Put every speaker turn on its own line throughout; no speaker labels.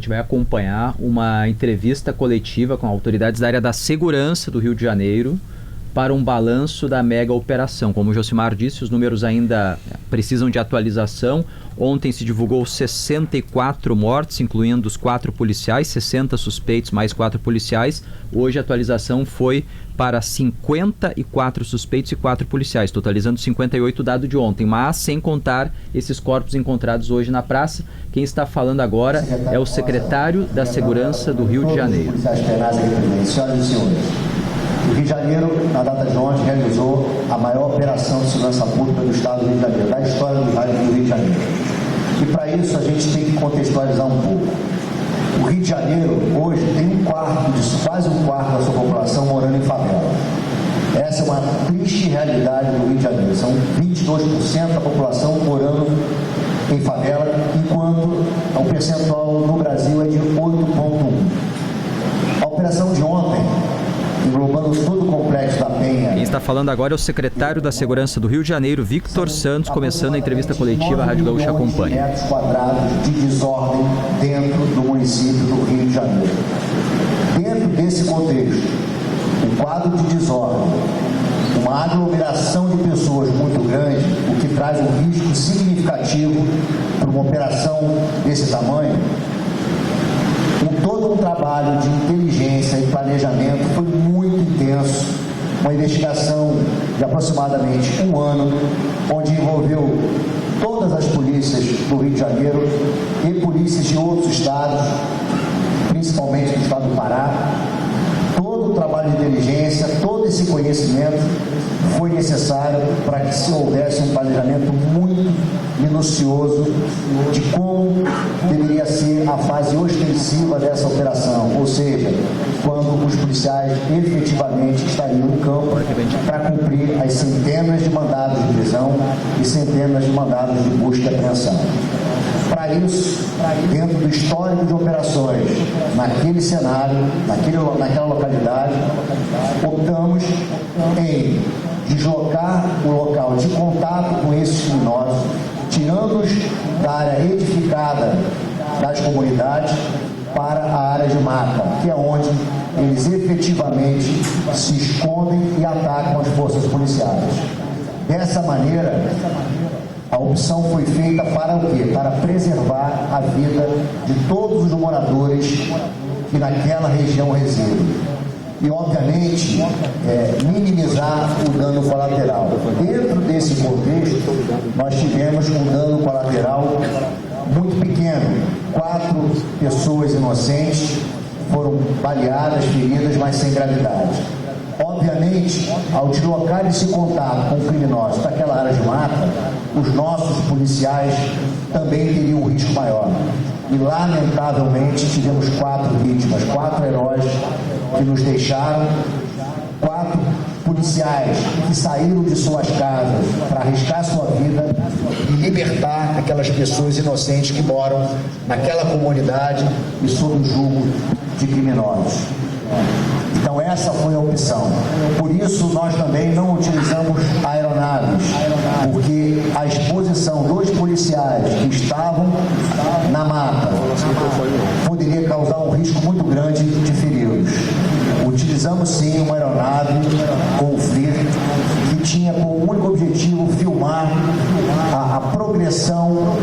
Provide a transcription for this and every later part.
gente vai acompanhar uma entrevista coletiva com autoridades da área da segurança do Rio de Janeiro para um balanço da mega operação. Como o Josimar disse, os números ainda precisam de atualização. Ontem se divulgou 64 mortes, incluindo os 4 policiais, 60 suspeitos mais 4 policiais. Hoje a atualização foi para 54 suspeitos e 4 policiais, totalizando 58 dado de ontem, mas sem contar esses corpos encontrados hoje na praça. Quem está falando agora é o secretário da Segurança do Rio de Janeiro.
Senhoras e senhores, o Rio de Janeiro, na data de ontem, realizou a maior operação de segurança pública do estado do Rio de Janeiro, da história do Rio de Janeiro. E para isso a gente tem que contextualizar um pouco. O Rio de Janeiro, hoje, tem quase um quarto da sua população morando em favela. Essa é uma triste realidade do Rio de Janeiro. São 22% da população morando em favela, enquanto o percentual no Brasil é de 8,1%. A operação de ontem, englobando todo o complexo da Penha.
Quem está falando agora é o secretário da Segurança do Rio de Janeiro, Victor Santos, começando a entrevista coletiva, a Rádio Gaúcha acompanha.
Metros quadrados de desordem dentro do município do Rio de Janeiro. Dentro desse contexto, um quadro de desordem, uma aglomeração de pessoas muito grande, o que traz um risco significativo para uma operação desse tamanho. Todo um trabalho de inteligência e planejamento foi muito intenso, uma investigação de aproximadamente um ano, onde envolveu todas as polícias do Rio de Janeiro e polícias de outros estados, principalmente do estado do Pará. Todo o trabalho de inteligência, todo esse conhecimento foi necessário para que se houvesse um planejamento muito minucioso de como deveria ser a fase ostensiva dessa operação, ou seja, quando os policiais efetivamente estariam no campo para cumprir as centenas de mandados de prisão e centenas de mandados de busca e apreensão. Para isso, dentro do histórico de operações, naquele cenário, naquela localidade, optamos em deslocar o local de contato com esses criminosos, tirando-os da área edificada das comunidades para a área de mata, que é onde eles efetivamente se escondem e atacam as forças policiais. Dessa maneira, a opção foi feita para o quê? Para preservar a vida de todos os moradores que naquela região residem. E, obviamente, minimizar o dano colateral. Dentro desse contexto, nós tivemos um dano colateral muito pequeno. 4 pessoas inocentes foram baleadas, feridas, mas sem gravidade. Obviamente, ao deslocar esse contato com criminosos daquela área de mata, os nossos policiais também teriam um risco maior. E, lamentavelmente, tivemos 4 vítimas, 4 heróis que nos deixaram, 4 policiais que saíram de suas casas para arriscar sua vida e libertar aquelas pessoas inocentes que moram naquela comunidade e sob o jugo de criminosos. Então essa foi a opção. Por isso nós também não utilizamos aeronaves, porque a exposição dos policiais que estavam na mata poderia causar um risco muito grande de feri-los. Utilizamos sim uma aeronave com FLIR que tinha como único objetivo filmar a progressão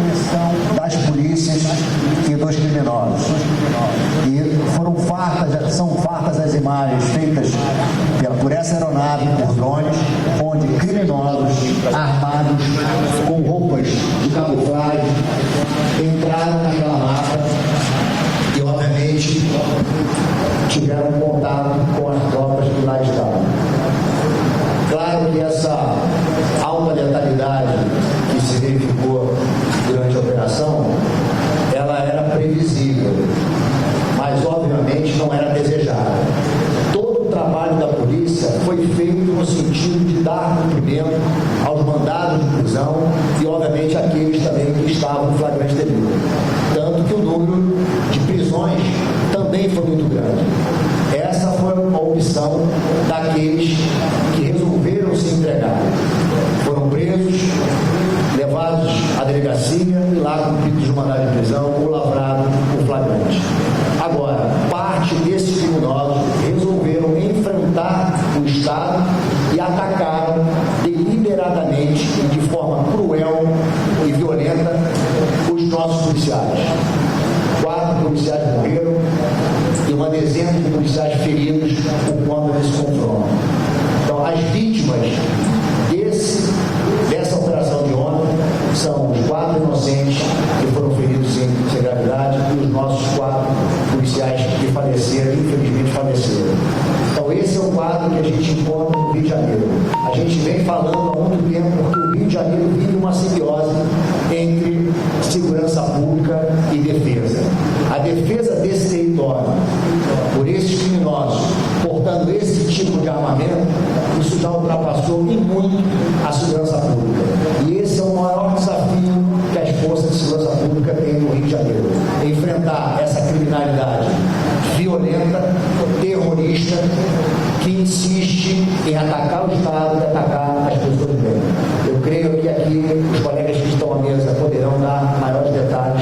das polícias e dos criminosos. E são fartas as imagens feitas por essa aeronave, por drones, onde criminosos armados com roupas de camuflagem entraram naquela mata e, obviamente, tiveram contato com as tropas que lá estavam. Claro que essa alta letalidade que se verificou durante a operação, ela era previsível, mas obviamente não era desejada. Todo o trabalho da polícia foi feito no sentido de dar cumprimento aos mandados de prisão e, obviamente, aqueles também que estavam em flagrante delito. Tanto que o número de prisões também foi muito grande. Essa foi uma opção daqueles que resolveram se entregar. Foram presos, levados à delegacia e lá cumpridos o mandado de prisão ou lavrado o flagrante. quadro que a gente encontra no Rio de Janeiro. A gente vem falando há muito tempo que o Rio de Janeiro vive uma simbiose entre segurança pública e defesa. A defesa desse território por esses criminosos portando esse tipo de armamento, isso já ultrapassou em muito a segurança pública. E esse é o maior desafio que as forças de segurança pública têm no Rio de Janeiro. Enfrentar essa criminalidade violenta, terrorista, que insiste em atacar o Estado e atacar as pessoas de bem. Eu creio que aqui os colegas que estão à mesa poderão dar maiores detalhes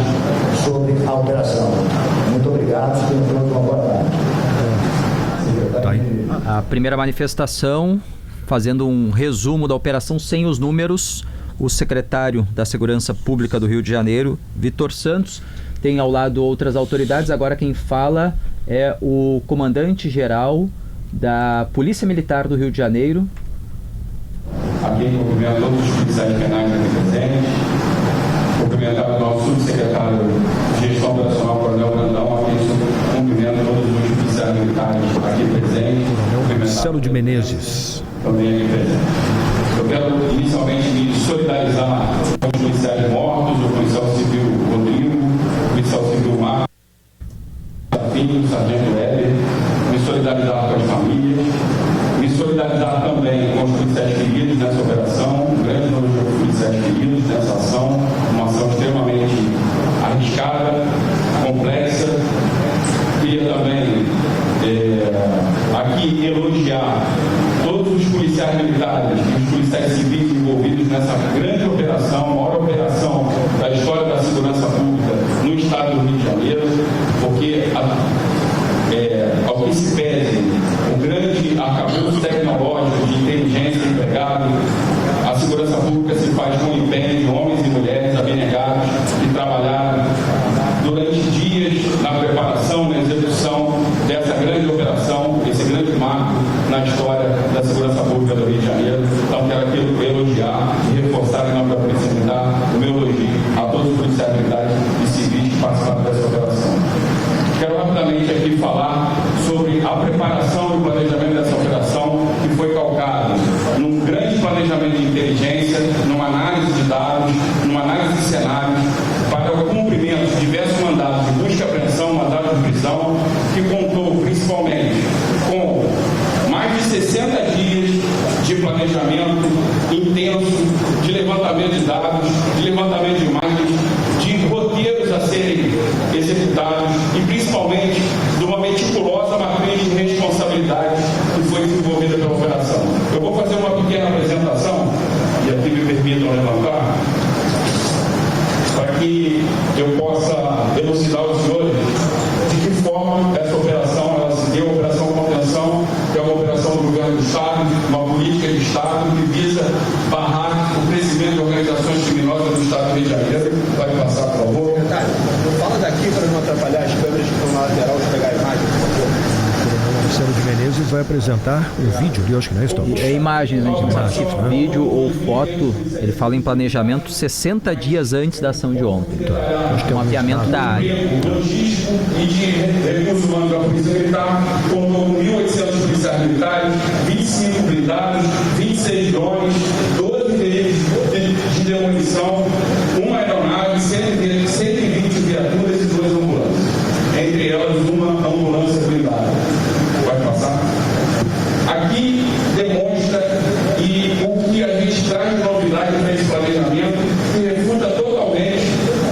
sobre a operação. Muito obrigado, tenham todos uma boa tarde.
A primeira manifestação, fazendo um resumo da operação sem os números, o secretário da Segurança Pública do Rio de Janeiro, Vitor Santos, tem ao lado outras autoridades. Agora quem fala é o comandante-geral da Polícia Militar do Rio de Janeiro.
Aqui cumprimento todos os policiais penais aqui presentes, cumprimentar o nosso subsecretário de Gestão Operacional, Coronel Brandão, aqui cumprimento todos os policiais militares aqui presentes.
Marcelo de Menezes.
Também aqui presente. Eu quero inicialmente me solidarizar com os policiais mortos, o policial civil Rodrigo, o policial civil Marcos, o sargento Weber, me solidarizar com as famílias, me solidarizar também com os policiais queridos nessa operação, um grande número de policiais queridos nessa ação, uma ação extremamente arriscada, complexa. Queria também aqui elogiar todos os policiais militares e os policiais civis envolvidos nessa grande operação, a maior operação da história da segurança pública no estado do Rio de Janeiro, porque ao que se pese o grande arcabouço tecnológico de inteligência empregado, a segurança pública se faz com o empenho de homens e mulheres abnegados que trabalharam durante dias na preparação, na execução dessa grande operação, esse grande marco na história da segurança pública do Rio de Janeiro. Então quero aqui elogiar e reforçar em nome da Polícia Militar o meu elogio a todos os policiais militares e civis que participaram dessa operação. Quero rapidamente aqui falar sobre a preparação e o planejamento dessa operação, que foi calcado num grande planejamento de inteligência, numa análise de dados, numa análise de cenários, para o cumprimento de diversos mandados de busca e apreensão, mandados de prisão, que contou principalmente com mais de 60 dias de planejamento intenso, de levantamento de dados, de levantamento de imagens, de roteiros a serem executados e principalmente de uma meticulosa matriz de responsabilidade que foi desenvolvida pela operação. Eu vou fazer uma pequena apresentação, e aqui me permitam levantar, para que eu possa elucidar os senhores de que forma essa operação ela se deu, a Operação Contenção, que é uma operação do governo do Estado, uma política de Estado que visa barrar o crescimento de organizações criminosas do Estado do Rio de Janeiro. Pode passar, por favor.
Secretário, fala daqui para não atrapalhar as câmeras que estão na lateral de pegar a imagem, por favor.
Marcelo de Menezes vai apresentar um vídeo ali, acho que não é isso, Tom?
É imagens, a gente não sabe se vídeo ou foto. Ele fala em planejamento 60 dias antes da ação de ontem. Acho que é um mapeamento da área.
Logístico e de recursos humanos da Polícia Militar, contou com 1.800 policiais militares, 25 blindados, 26 drones, 12 veículos de demolição, uma aeronave, 120 viaturas e 2 ambulâncias. Entre elas, uma ambulância blindada. Pode passar? Aqui demonstra e o que a gente traz de novidade nesse planejamento, que refuta totalmente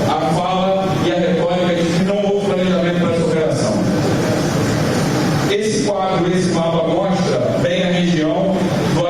a fala e a retórica de que não houve planejamento para essa operação. Esse quadro, esse mapa mostra bem a região do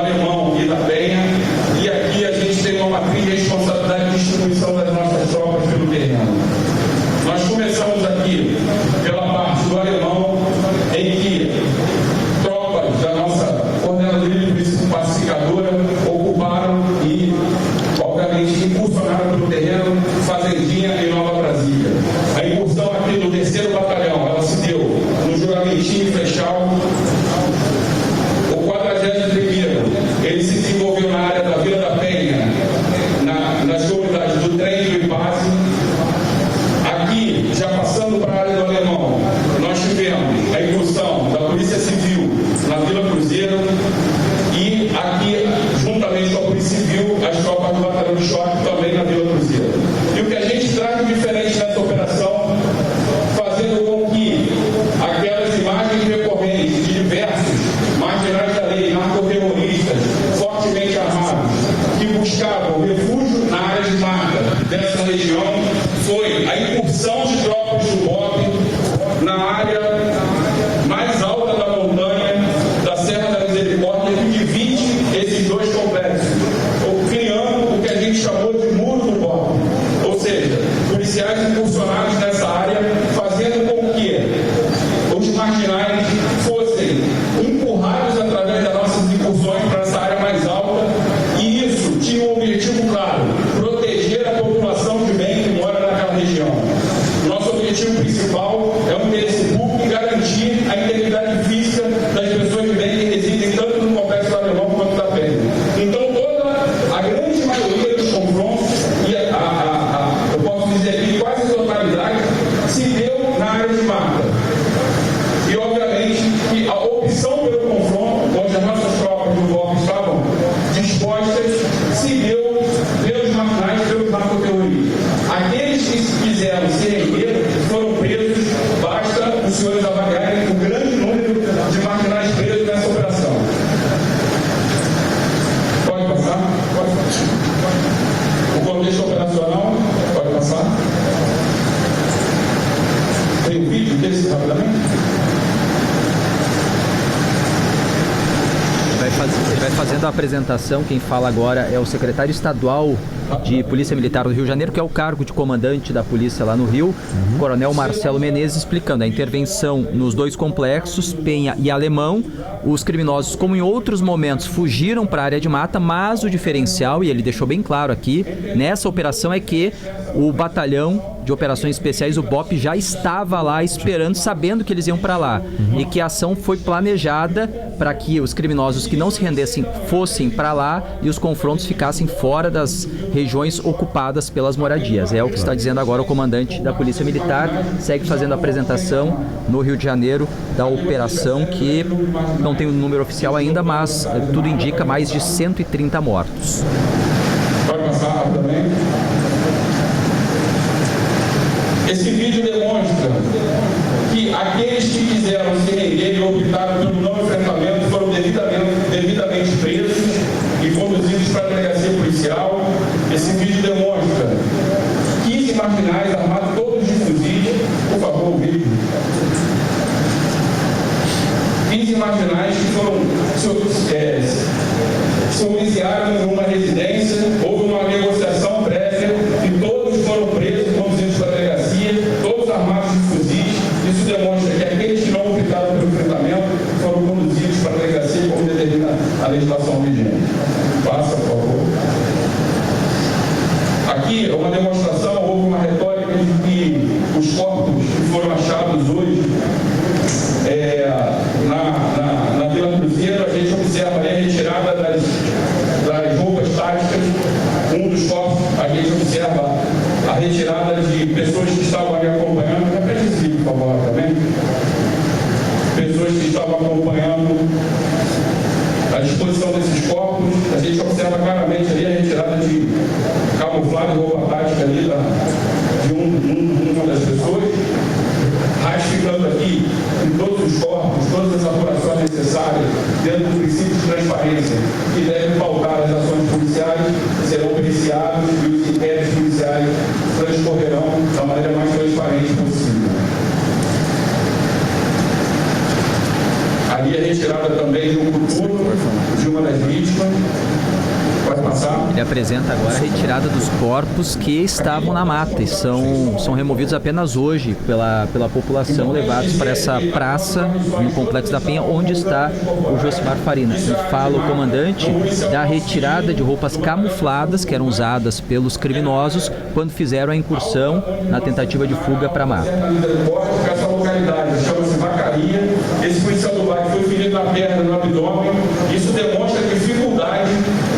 na área mais alta da montanha da Serra da Misericórdia, que divide esses dois complexos, criando o que a gente chamou de muro do BOP. Ou seja, policiais incursionados nessa área, fazendo com que os marginais fossem empurrados através das nossas incursões para essa área mais alta, e isso tinha um objetivo claro: proteger a população de bem que mora naquela região. Nosso objetivo principal é o interesse público e garantir a integridade física das pessoas de bem que residem tanto no Complexo do Alemão quanto da Penha. Então, toda a grande maioria dos confrontos, e eu posso dizer aqui quase a totalidade, se deu na área de mata. E, obviamente, que a opção pelo confronto, onde as nossas tropas do BOP estavam dispostas, se deu pelos marginais, pelos narcoterroristas. Aqueles que quiseram se render foram presos. Basta os senhores avaliarem o grande número de marginais presos nessa operação. Pode passar? Pode. O contexto operacional, pode passar. Tem um vídeo desse rapidamente?
Ele vai fazendo a apresentação. Quem fala agora é o secretário estadual de Polícia Militar do Rio de Janeiro, que é o cargo de comandante da polícia lá no Rio, Coronel Marcelo Menezes, explicando a intervenção nos dois complexos, Penha e Alemão. Os criminosos, como em outros momentos, fugiram para a área de mata, mas o diferencial, e ele deixou bem claro aqui, nessa operação é que o batalhão de operações especiais, o BOP, já estava lá esperando, sabendo que eles iam para lá, e que a ação foi planejada para que os criminosos que não se rendessem fossem para lá e os confrontos ficassem fora das regiões ocupadas pelas moradias. É o que está dizendo agora o comandante da Polícia Militar. Segue fazendo a apresentação no Rio de Janeiro da operação, que não tem um número oficial ainda, mas tudo indica mais de 130 mortos.
Pode passar rapidamente. Esse vídeo demonstra que aqueles que quiseram se render e optaram pelo não enfrentamento foram devidamente presos e conduzidos para a delegacia policial. Esse vídeo demonstra 15 marginais armados todos de fuzis. Por favor, o vídeo. 15 marginais que foram se homiciaram em uma residência. Houve uma negociação prévia e todos foram presos e conduzidos para a delegacia, todos armados de fuzis. Isso demonstra que aqueles que não optaram pelo enfrentamento foram conduzidos para a delegacia, como determina a legislação vigente. Passa, por favor. Aqui é uma demonstração, houve uma retórica de que os corpos que foram achados hoje na Vila Cruzeiro, a gente observa a retirada das roupas táticas. Um dos corpos, a gente observa a retirada de pessoas que estavam ali acompanhando. Repete esse vídeo, por favor, também. Pessoas que estavam acompanhando a disposição desses corpos. A gente observa claramente ali a retirada de camuflado e roupa tática ali de uma das pessoas, ratificando aqui em todos os corpos, todas as apurações necessárias, dentro do princípio de transparência, que devem pautar as ações policiais, serão periciados e os inquéritos policiais transcorrerão da maneira mais transparente possível. Ali a retirada também de um coturno de uma das vítimas. Pode passar.
Ele apresenta agora a retirada dos corpos que estavam na mata e são removidos apenas hoje pela população, levados para essa praça no Complexo da Penha, onde está o Josimar Farina. E fala o comandante da retirada de roupas camufladas que eram usadas pelos criminosos quando fizeram a incursão na tentativa de fuga para a mata.
Essa localidade chama-se Vacaria. Esse policial do bairro foi ferido na perna, no abdômen. Isso demonstra a dificuldade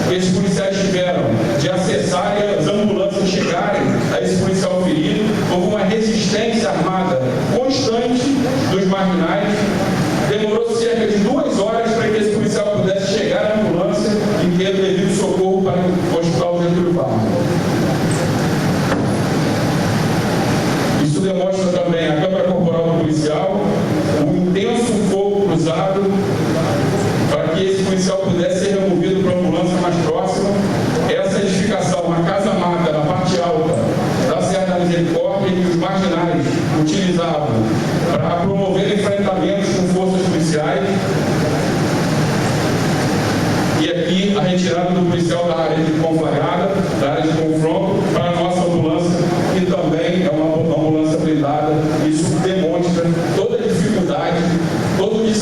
que esses policiais tiveram de acessarem as ambulâncias, chegarem a esse policial ferido. Houve uma resistência armada constante dos marginais. Demorou cerca de 2 horas para que esse policial pudesse chegar à ambulância e ter o devido socorro para o Hospital Getúlio Vargas. Isso demonstra também a câmara corporal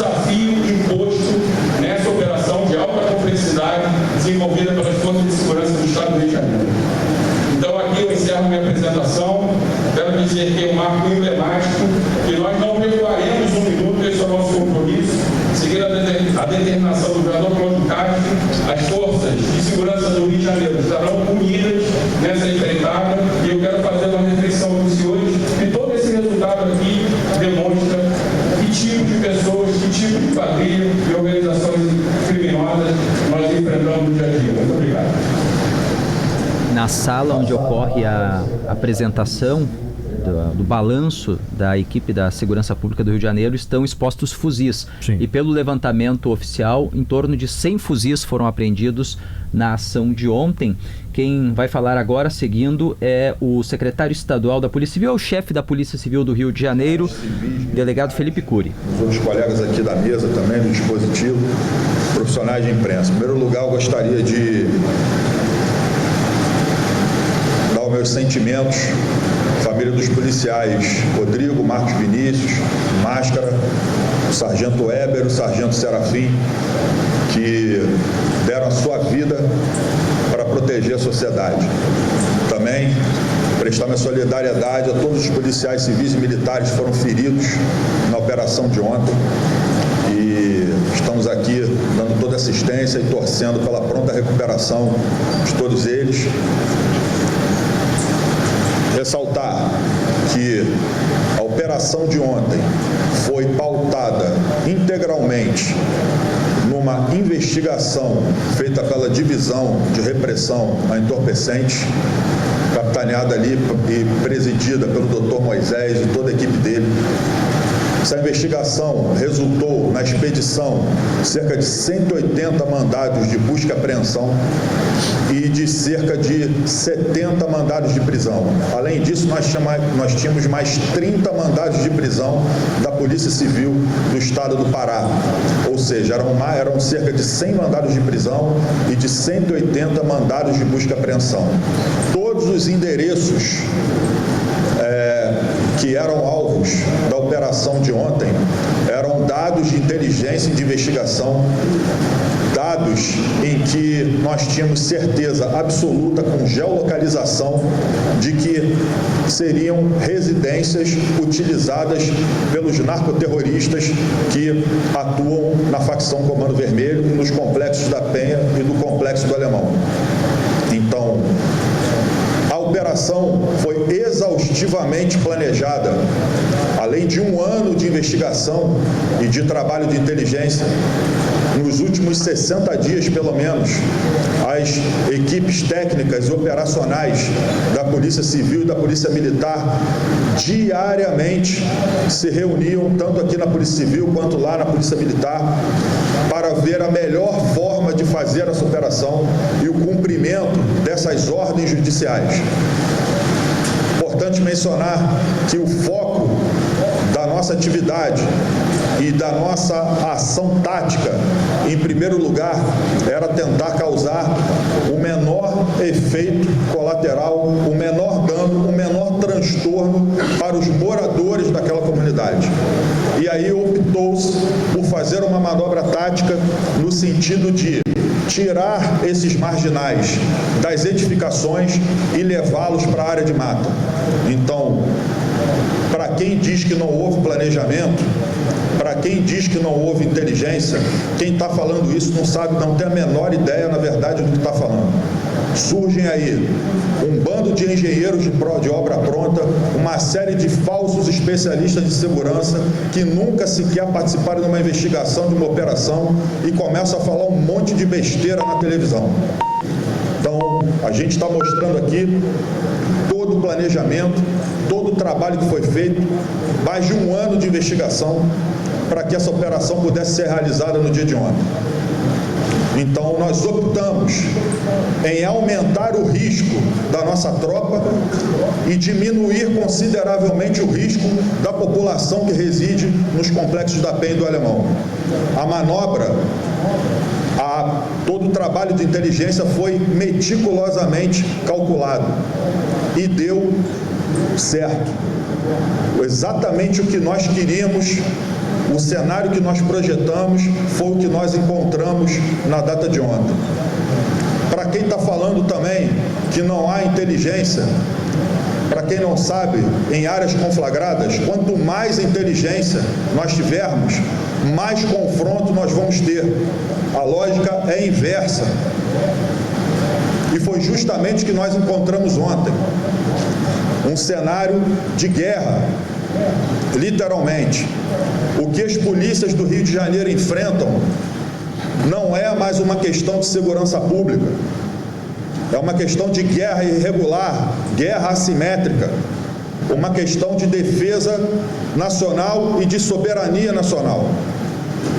desafio imposto nessa operação de alta complexidade desenvolvida pelas Forças de Segurança do Estado do Rio de Janeiro. Então, aqui eu encerro minha apresentação. Quero dizer que é um marco emblemático, que nós não recuaremos um minuto, esse é o nosso compromisso, seguir a determinação do governador Cláudio Castro. As forças de segurança do Rio de Janeiro estarão unidas nessa empreitada, e eu quero fazer uma reflexão com os senhores, que todo esse resultado aqui demonstra que tipo de pessoas, que tipo de quadrilha e organizações criminosas nós enfrentamos no dia a dia. Muito obrigado.
Na sala onde ocorre a apresentação do balanço da equipe da Segurança Pública do Rio de Janeiro estão expostos fuzis.
Sim.
E pelo levantamento oficial, em torno de 100 fuzis foram apreendidos na ação de ontem. Quem vai falar agora, seguindo, é o secretário estadual da Polícia Civil, o chefe da Polícia Civil do Rio de Janeiro, delegado Felipe Cury.
Os outros colegas aqui da mesa também, do dispositivo, profissionais de imprensa. Em primeiro lugar, eu gostaria de dar os meus sentimentos à família dos policiais Rodrigo, Marcos Vinícius, Máscara, o sargento Weber, o sargento Serafim, que deram a sua vida para proteger a sociedade. Também prestar minha solidariedade a todos os policiais civis e militares que foram feridos na operação de ontem. E estamos aqui dando toda assistência e torcendo pela pronta recuperação de todos eles. Ressaltar que a operação de ontem foi pautada integralmente numa investigação feita pela Divisão de Repressão a Entorpecentes, capitaneada ali e presidida pelo Dr. Moisés e toda a equipe dele. Essa investigação resultou na expedição de cerca de 180 mandados de busca e apreensão e de cerca de 70 mandados de prisão. Além disso, nós tínhamos mais 30 mandados de prisão da Polícia Civil do Estado do Pará. Ou seja, eram cerca de 100 mandados de prisão e de 180 mandados de busca e apreensão. Todos os endereços que eram alvos da operação de ontem eram dados de inteligência e de investigação, dados em que nós tínhamos certeza absoluta, com geolocalização, de que seriam residências utilizadas pelos narcoterroristas que atuam na facção Comando Vermelho, nos complexos da Penha e do Complexo do Alemão. Então, a operação foi exaustivamente planejada. Além de um ano de investigação e de trabalho de inteligência, nos últimos 60 dias, pelo menos, as equipes técnicas e operacionais da Polícia Civil e da Polícia Militar diariamente se reuniam, tanto aqui na Polícia Civil quanto lá na Polícia Militar, para ver a melhor forma de fazer essa operação e o cumprimento dessas ordens judiciais. Importante mencionar que o foco da nossa atividade e da nossa ação tática, em primeiro lugar, era tentar causar o menor efeito colateral, o menor dano, o menor transtorno para os moradores daquela comunidade. E aí optou-se por fazer uma manobra tática no sentido de tirar esses marginais das edificações e levá-los para a área de mata. Então, para quem diz que não houve planejamento, para quem diz que não houve inteligência, quem está falando isso não sabe, não tem a menor ideia, na verdade, do que está falando. Surgem aí um bando de engenheiros de obra pronta, uma série de falsos especialistas de segurança que nunca sequer participaram de uma investigação, de uma operação, e começam a falar um monte de besteira na televisão. Então, a gente está mostrando aqui todo o planejamento, todo o trabalho que foi feito, mais de um ano de investigação para que essa operação pudesse ser realizada no dia de ontem. Então, nós optamos em aumentar o risco da nossa tropa e diminuir consideravelmente o risco da população que reside nos complexos da Penha e do Alemão. A manobra, todo o trabalho de inteligência foi meticulosamente calculado e deu certo. Exatamente o que nós queríamos o cenário que nós projetamos foi o que nós encontramos na data de ontem. Para quem está falando também que não há inteligência, para quem não sabe, em áreas conflagradas, quanto mais inteligência nós tivermos, mais confronto nós vamos ter. A lógica é inversa. E foi justamente o que nós encontramos ontem. Um cenário de guerra, literalmente. O que as polícias do Rio de Janeiro enfrentam não é mais uma questão de segurança pública. É uma questão de guerra irregular, guerra assimétrica, uma questão de defesa nacional e de soberania nacional.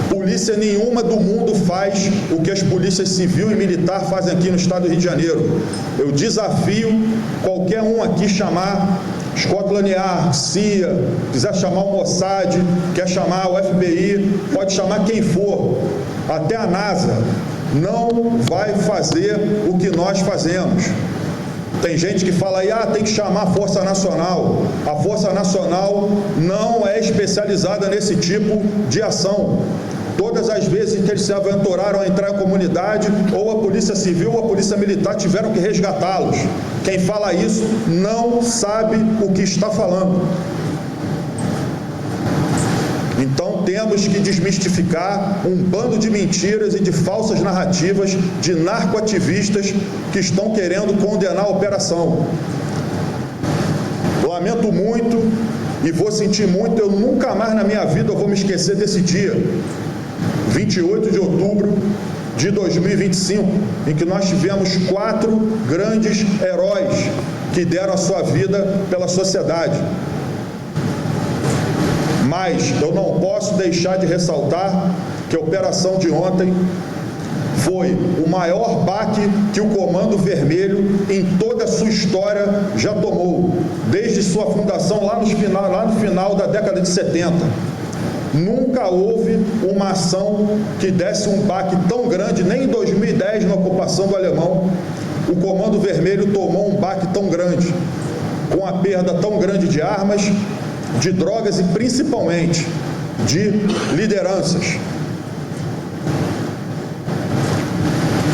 Polícia nenhuma do mundo faz o que as polícias civil e militar fazem aqui no estado do Rio de Janeiro. Eu desafio qualquer um aqui chamar Scotland Yard, CIA, quiser chamar o Mossad, quer chamar o FBI, pode chamar quem for, até a NASA, não vai fazer o que nós fazemos. Tem gente que fala aí, tem que chamar a Força Nacional. A Força Nacional não é especializada nesse tipo de ação. Todas as vezes que eles se aventuraram a entrar em comunidade, ou a Polícia Civil ou a Polícia Militar tiveram que resgatá-los. Quem fala isso não sabe o que está falando. Então temos que desmistificar um bando de mentiras e de falsas narrativas de narcoativistas que estão querendo condenar a operação. Lamento muito e vou sentir muito, eu nunca mais na minha vida eu vou me esquecer desse dia, 28 de outubro de 2025, em que nós tivemos 4 grandes heróis que deram a sua vida pela sociedade. Mas eu não posso deixar de ressaltar que a operação de ontem foi o maior baque que o Comando Vermelho em toda a sua história já tomou, desde sua fundação lá no final da década de 70. Nunca houve uma ação que desse um baque tão grande, nem em 2010, na ocupação do alemão, o Comando Vermelho tomou um baque tão grande, com a perda tão grande de armas, de drogas e principalmente de lideranças.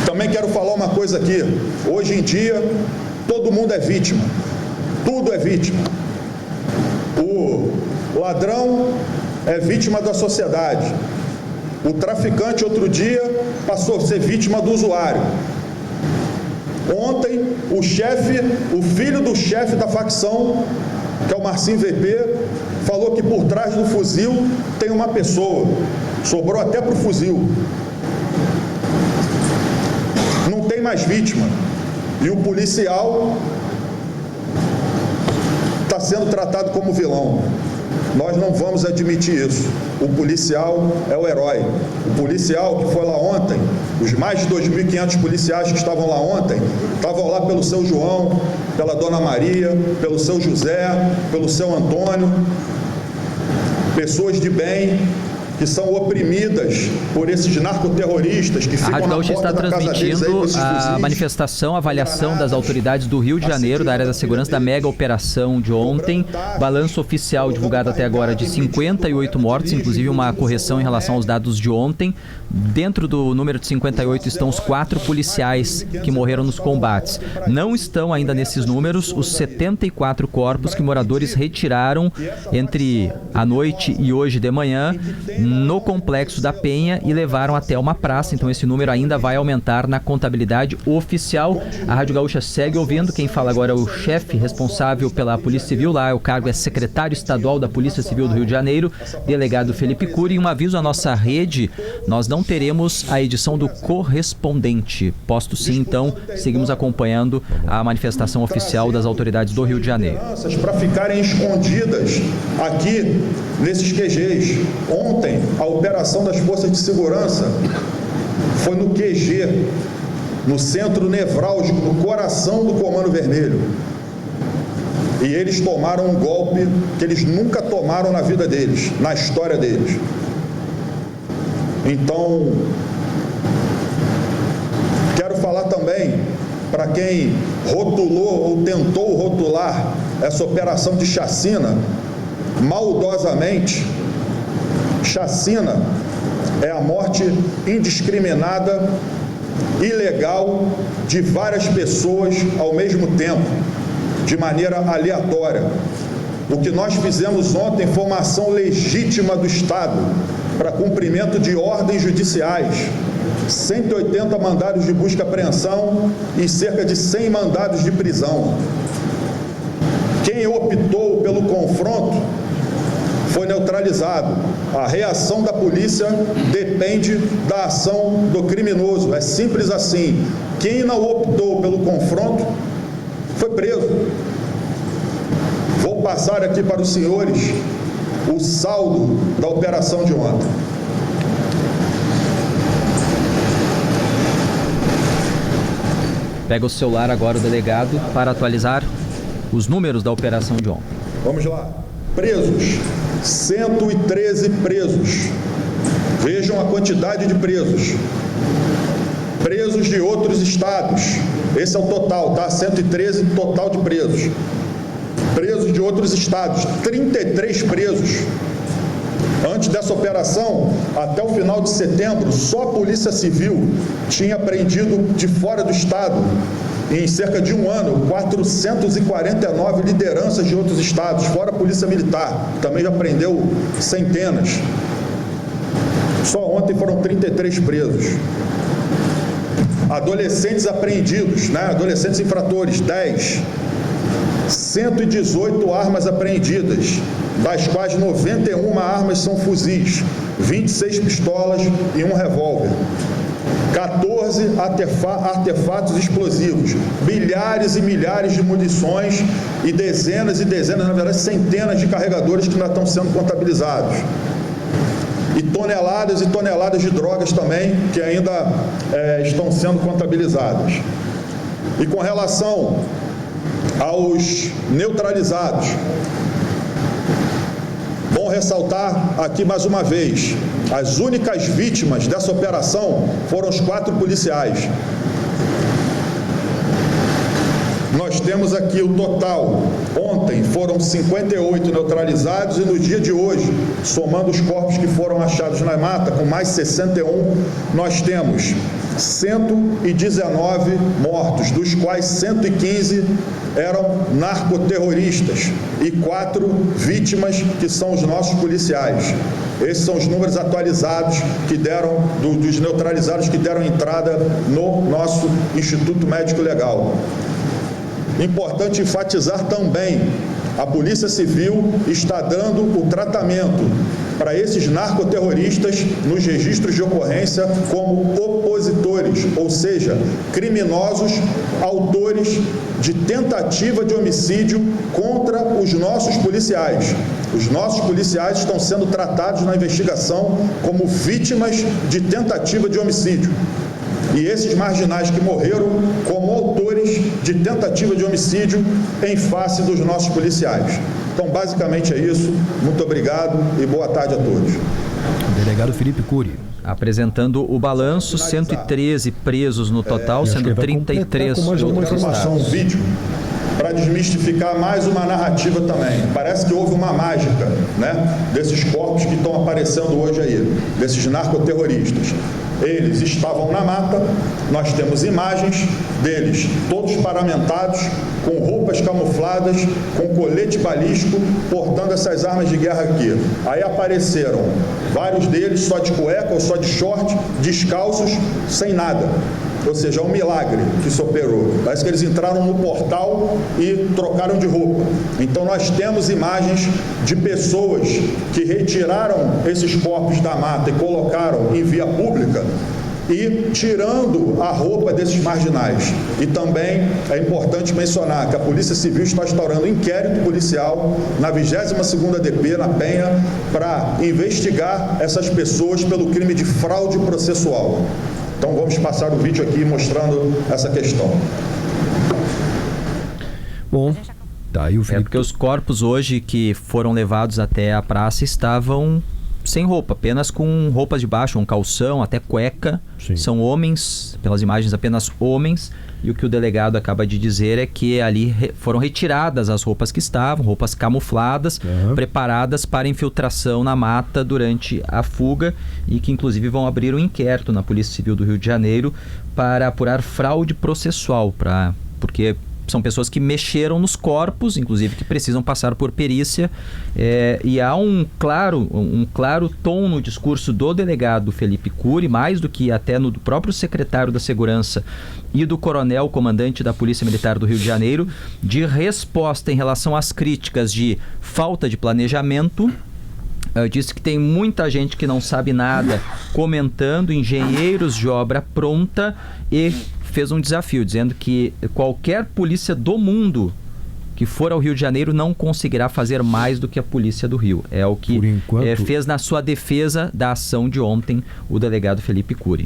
Também quero falar uma coisa aqui. Hoje em dia, todo mundo é vítima. Tudo é vítima. O ladrão é vítima da sociedade. O traficante, outro dia, passou a ser vítima do usuário. Ontem, o filho do chefe da facção, que é o Marcinho VP, falou que por trás do fuzil tem uma pessoa. Sobrou até para o fuzil. Não tem mais vítima. E o policial está sendo tratado como vilão. Nós não vamos admitir isso. O policial é o herói. O policial que foi lá ontem, os mais de 2.500 policiais que estavam lá ontem, estavam lá pelo seu João, pela Dona Maria, pelo seu José, pelo seu Antônio, pessoas de bem que são oprimidas por esses narcoterroristas que ficam na porta da casa deles aí com esses fuzis.
A Rádio Gaúcha está transmitindo a manifestação, a avaliação das autoridades do Rio de Janeiro, da área da segurança, da mega operação de ontem. Balanço oficial divulgado até agora de 58 mortes, inclusive uma correção em relação aos dados de ontem. Dentro do número de 58 estão os 4 policiais que morreram nos combates. Não estão ainda nesses números os 74 corpos que moradores retiraram entre a noite e hoje de manhã no Complexo da Penha e levaram até uma praça. Então esse número ainda vai aumentar na contabilidade oficial. A Rádio Gaúcha segue ouvindo. Quem fala agora é o chefe responsável pela Polícia Civil. Lá o cargo é secretário estadual da Polícia Civil do Rio de Janeiro, delegado Felipe Cury. E um aviso à nossa rede: nós não teremos a edição do correspondente. Posto sim, então seguimos acompanhando a manifestação oficial das autoridades do Rio de Janeiro.
Para ficarem escondidas aqui nesses QGs. Ontem, a operação das forças de segurança foi no QG, no centro nevrálgico, no coração do Comando Vermelho. E eles tomaram um golpe que eles nunca tomaram na vida deles, na história deles. Então, quero falar também para quem rotulou ou tentou rotular essa operação de chacina, maldosamente, Chacina é a morte indiscriminada, ilegal, de várias pessoas ao mesmo tempo, de maneira aleatória. O que nós fizemos ontem foi uma ação legítima do Estado para cumprimento de ordens judiciais, 180 mandados de busca e apreensão e cerca de 100 mandados de prisão. Quem optou pelo confronto foi neutralizado. A reação da polícia depende da ação do criminoso. É simples assim. Quem não optou pelo confronto foi preso. Vou passar aqui para os senhores o saldo da operação de ontem.
Pega o celular agora, o delegado, para atualizar os números da operação de ontem.
Vamos lá. Presos, 113 presos. Vejam a quantidade de presos. Presos de outros estados. Esse é o total, tá? 113 total de presos. Presos de outros estados, 33 presos. Antes dessa operação, até o final de setembro, só a Polícia Civil tinha apreendido de fora do estado, em cerca de um ano, 449 lideranças de outros estados, fora a Polícia Militar, que também já prendeu centenas. Só ontem foram 33 presos. Adolescentes apreendidos, né? Adolescentes infratores, 10. 118 armas apreendidas, das quais 91 armas são fuzis, 26 pistolas e um revólver. 14 artefatos explosivos, milhares e milhares de munições e dezenas, na verdade centenas de carregadores que ainda estão sendo contabilizados. E toneladas de drogas também que ainda estão sendo contabilizadas. E com relação aos neutralizados, bom ressaltar aqui mais uma vez, as únicas vítimas dessa operação foram os 4 policiais. Nós temos aqui o total. Ontem foram 58 neutralizados e no dia de hoje, somando os corpos que foram achados na mata, com mais 61, nós temos 119 mortos, dos quais 115 eram narcoterroristas e 4 vítimas que são os nossos policiais. Esses são os números atualizados que deram, dos neutralizados que deram entrada no nosso Instituto Médico Legal. Importante enfatizar também, a Polícia Civil está dando o tratamento para esses narcoterroristas nos registros de ocorrência como opositores, ou seja, criminosos autores de tentativa de homicídio contra os nossos policiais. Os nossos policiais estão sendo tratados na investigação como vítimas de tentativa de homicídio. E esses marginais que morreram como autores de tentativa de homicídio em face dos nossos policiais. Então, basicamente é isso. Muito obrigado e boa tarde a todos.
Delegado Felipe Cury.
Apresentando o balanço, 113 presos no total, sendo 33
com mais uma informação.
Um vídeo para desmistificar mais uma narrativa também. Parece que houve uma mágica, né, desses corpos que estão aparecendo hoje aí, desses narcoterroristas. Eles estavam na mata, nós temos imagens deles todos paramentados, com roupas camufladas, com colete balístico, portando essas armas de guerra aqui. Aí apareceram vários deles só de cueca ou só de short, descalços, sem nada. Ou seja, é um milagre que se operou. Parece que eles entraram no portal e trocaram de roupa. Então nós temos imagens de pessoas que retiraram esses corpos da mata e colocaram em via pública e tirando a roupa desses marginais. E também é importante mencionar que a Polícia Civil está instaurando inquérito policial na 22ª DP, na Penha, para investigar essas pessoas pelo crime de fraude processual. Então vamos passar o vídeo aqui mostrando essa questão.
Bom, tá aí o Felipe.
Porque os corpos hoje que foram levados até a praça estavam sem roupa, apenas com roupas de baixo, um calção, até cueca.
Sim.
São homens, pelas imagens apenas homens, e o que o delegado acaba de dizer é que ali foram retiradas as roupas que estavam, roupas camufladas, preparadas para infiltração na mata durante a fuga, e que inclusive vão abrir um inquérito na Polícia Civil do Rio de Janeiro para apurar fraude processual, porque são pessoas que mexeram nos corpos, inclusive que precisam passar por perícia, e há um claro tom no discurso do delegado Felipe Cury, mais do que até no do próprio secretário da Segurança e do coronel comandante da Polícia Militar do Rio de Janeiro, de resposta em relação às críticas de falta de planejamento. Disse que tem muita gente que não sabe nada comentando, engenheiros de obra pronta, e fez um desafio dizendo que qualquer polícia do mundo que for ao Rio de Janeiro não conseguirá fazer mais do que a polícia do Rio. É o que fez na sua defesa da ação de ontem o delegado Felipe Cury.